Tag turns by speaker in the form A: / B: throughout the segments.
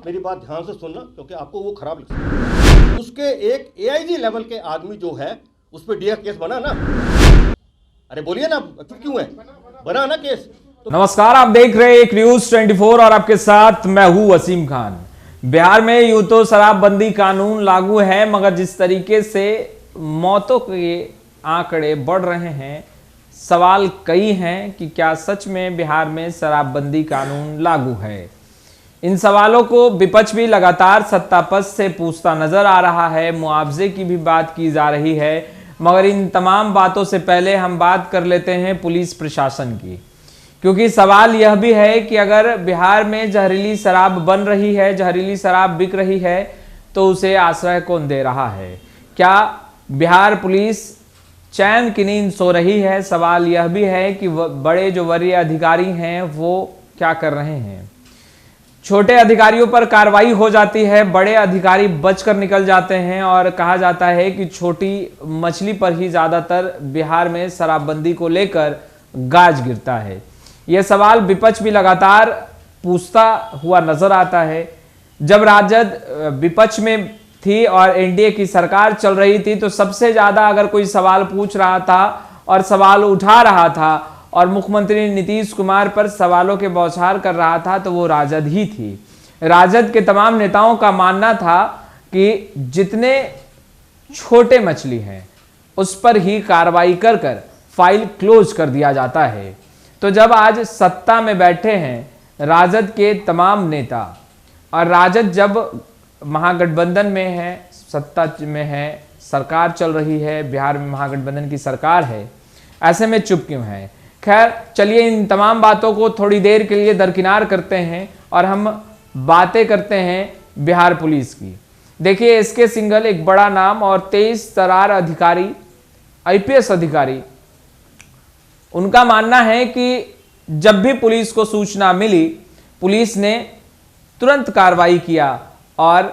A: मेरी बात ध्यान से सुनना, क्योंकि आपको वो खराब लग सकता है। उसके एक एआईजी लेवल के आदमी जो है उस पर डीएफ केस बना ना। अरे बोलिए ना, चुप क्यों है? बना ना केस।
B: नमस्कार, आप देख रहे हैं एक न्यूज 24 और आपके साथ मैं हूं वसीम खान। बिहार में यूं तो शराबबंदी कानून लागू है, मगर जिस तरीके से मौतों के आंकड़े बढ़ रहे हैं, सवाल कई हैं कि क्या सच में बिहार में शराबबंदी कानून लागू है। इन सवालों को विपक्ष भी लगातार सत्तापक्ष से पूछता नजर आ रहा है। मुआवजे की भी बात की जा रही है, मगर इन तमाम बातों से पहले हम बात कर लेते हैं पुलिस प्रशासन की, क्योंकि सवाल यह भी है कि अगर बिहार में जहरीली शराब बन रही है, जहरीली शराब बिक रही है, तो उसे आश्रय कौन दे रहा है? क्या बिहार पुलिस चैन की नींद सो रही है? सवाल यह भी है कि बड़े जो वरीय अधिकारी हैं वो क्या कर रहे हैं। छोटे अधिकारियों पर कार्रवाई हो जाती है, बड़े अधिकारी बचकर निकल जाते हैं और कहा जाता है कि छोटी मछली पर ही ज्यादातर बिहार में शराबबंदी को लेकर गाज गिरता है। यह सवाल विपक्ष भी लगातार पूछता हुआ नजर आता है। जब राजद विपक्ष में थी और एनडीए की सरकार चल रही थी, तो सबसे ज्यादा अगर कोई सवाल पूछ रहा था और सवाल उठा रहा था और मुख्यमंत्री नीतीश कुमार पर सवालों के बौछार कर रहा था, तो वो राजद ही थी। राजद के तमाम नेताओं का मानना था कि जितने छोटे मछली हैं उस पर ही कार्रवाई कर कर फाइल क्लोज कर दिया जाता है। तो जब आज सत्ता में बैठे हैं राजद के तमाम नेता, और राजद जब महागठबंधन में है, सत्ता में है, सरकार चल रही है, बिहार में महागठबंधन की सरकार है, ऐसे में चुप क्यों है? खैर, चलिए इन तमाम बातों को थोड़ी देर के लिए दरकिनार करते हैं और हम बातें करते हैं बिहार पुलिस की। देखिए, एसके सिंघल एक बड़ा नाम और 23 तरार अधिकारी, आईपीएस अधिकारी, उनका मानना है कि जब भी पुलिस को सूचना मिली, पुलिस ने तुरंत कार्रवाई किया और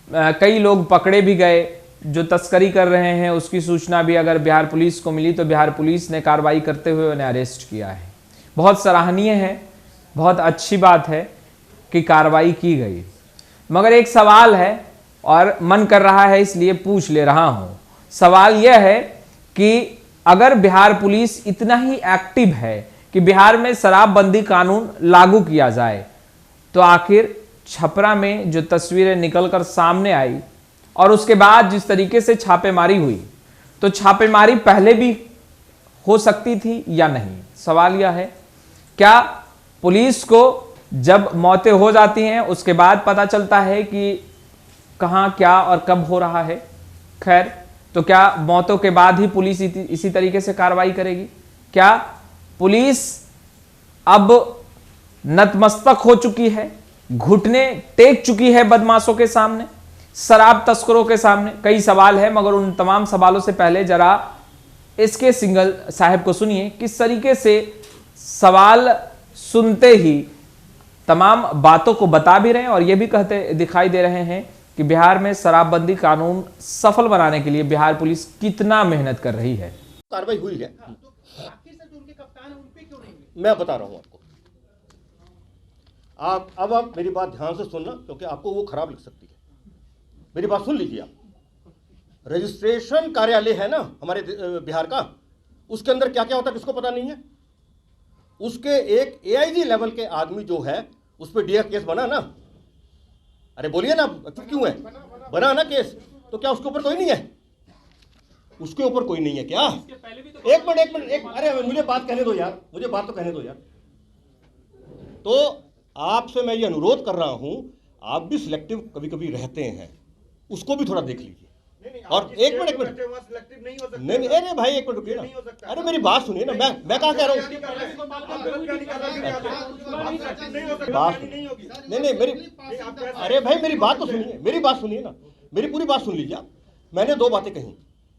B: कई लोग पकड़े भी गए। जो तस्करी कर रहे हैं उसकी सूचना भी अगर बिहार पुलिस को मिली तो बिहार पुलिस ने कार्रवाई करते हुए उन्हें अरेस्ट किया है। बहुत सराहनीय है, बहुत अच्छी बात है कि कार्रवाई की गई। मगर एक सवाल है और मन कर रहा है, इसलिए पूछ ले रहा हूं। सवाल यह है कि अगर बिहार पुलिस इतना ही एक्टिव है कि बिहार में शराबबंदी कानून लागू किया जाए, तो आखिर छपरा में जो तस्वीरें निकलकर सामने आई और उसके बाद जिस तरीके से छापेमारी हुई, तो छापेमारी पहले भी हो सकती थी या नहीं? सवाल यह है, क्या पुलिस को जब मौतें हो जाती हैं उसके बाद पता चलता है कि कहां क्या और कब हो रहा है? खैर, तो क्या मौतों के बाद ही पुलिस इसी तरीके से कार्रवाई करेगी? क्या पुलिस अब नतमस्तक हो चुकी है, घुटने टेक चुकी है बदमाशों के सामने, शराब तस्करों के सामने? कई सवाल है, मगर उन तमाम सवालों से पहले जरा एसके सिंघल साहब को सुनिए किस तरीके से सवाल सुनते ही तमाम बातों को बता भी रहे हैं और यह भी कहते दिखाई दे रहे हैं कि बिहार में शराबबंदी कानून सफल बनाने के लिए बिहार पुलिस कितना मेहनत कर रही है।
A: कार्रवाई हुई है, मैं बता रहा हूं आपको। आप मेरी बात ध्यान से सुनना, क्योंकि आपको वो खराब लग सकती है। मेरी बात सुन लीजिए आप। रजिस्ट्रेशन कार्यालय है ना हमारे बिहार का, उसके अंदर क्या क्या होता है किसको पता नहीं है? उसके एक एआईजी लेवल के आदमी जो है उस पर डीएफ केस बना ना। अरे बोलिए ना, चुप क्यों है? बना ना केस। तो क्या उसके ऊपर कोई नहीं है? उसके ऊपर कोई नहीं है क्या? एक मिनट, अरे मुझे बात कहने दो यार, मुझे बात तो कहने दो यार। तो आपसे मैं ये अनुरोध कर रहा हूं, आप भी सिलेक्टिव कभी कभी रहते हैं, उसको भी थोड़ा देख लीजिए। और एक मिनट नहीं, अरे भाई एक मिनट रुकिए ना। अरे मेरी बात सुनिए ना, मैं कहा कह रहा हूँ बात नहीं मेरी, अरे भाई मेरी बात तो सुनिए, मेरी बात सुनिए ना, मेरी पूरी बात सुन लीजिए आप। मैंने दो बातें कही।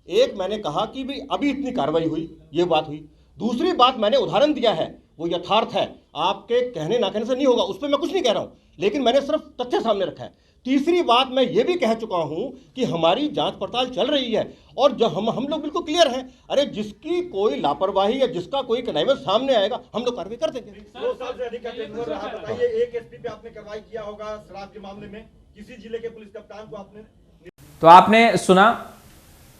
A: एक, मैंने कहा कि भाई अभी इतनी कार्रवाई हुई, ये बात हुई। दूसरी बात, मैंने उदाहरण दिया है, वो यथार्थ है, आपके कहने ना कहने से नहीं होगा, उस पर मैं कुछ नहीं कह रहा हूं। लेकिन मैंने सिर्फ तथ्य सामने रखा है। तीसरी बात मैं ये भी कह चुका हूं कि हमारी जांच पड़ताल चल रही है और जो हम लोग बिल्कुल क्लियर हैं। अरे जिसकी कोई लापरवाही या जिसका कोई कनेवर सामने आएगा हम लोग कार्रवाई कर देंगे।
C: 2 साल से अधिक का टेन्योर रहा, बताइए एक एसपी पे आपने कार्रवाई किया होगा शराब के मामले में, किसी जिले के पुलिस कप्तान को आपने।
B: तो आपने सुना,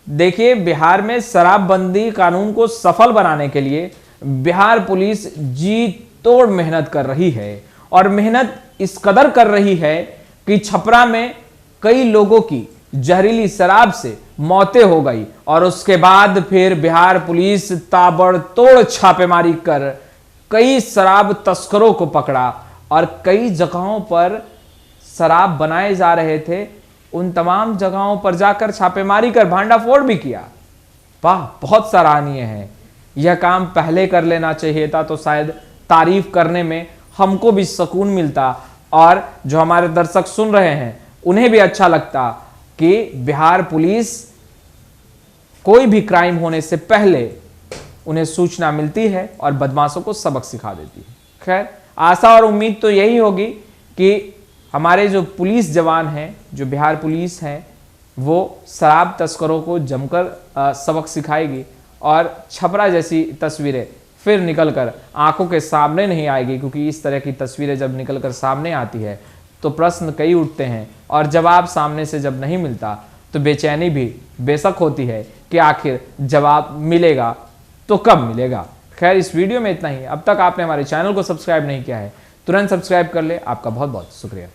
B: देखिए बिहार में शराबबंदी कानून को सफल बनाने के लिए बिहार पुलिस जी तोड़ मेहनत कर रही है और मेहनत इस कदर कर रही है कि छपरा में कई लोगों की जहरीली शराब से मौतें हो गई और उसके बाद फिर बिहार पुलिस ताबड़तोड़ छापेमारी कर कई शराब तस्करों को पकड़ा और कई जगहों पर शराब बनाए जा रहे थे उन तमाम जगहों पर जाकर छापेमारी कर भांडाफोड़ भी किया। वाह, बहुत सराहनीय है। यह काम पहले कर लेना चाहिए था तो शायद तारीफ करने में हमको भी सुकून मिलता और जो हमारे दर्शक सुन रहे हैं उन्हें भी अच्छा लगता कि बिहार पुलिस कोई भी क्राइम होने से पहले उन्हें सूचना मिलती है और बदमाशों को सबक सिखा देती है। खैर, आशा और उम्मीद तो यही होगी कि हमारे जो पुलिस जवान हैं, जो बिहार पुलिस हैं, वो शराब तस्करों को जमकर सबक सिखाएगी और छपरा जैसी तस्वीरें फिर निकलकर आंखों के सामने नहीं आएगी, क्योंकि इस तरह की तस्वीरें जब निकलकर सामने आती है तो प्रश्न कई उठते हैं और जवाब सामने से जब नहीं मिलता तो बेचैनी भी बेशक होती है कि आखिर जवाब मिलेगा तो कब मिलेगा। खैर, इस वीडियो में इतना ही। अब तक आपने हमारे चैनल को सब्सक्राइब नहीं किया है तुरंत सब्सक्राइब कर ले। आपका बहुत बहुत शुक्रिया।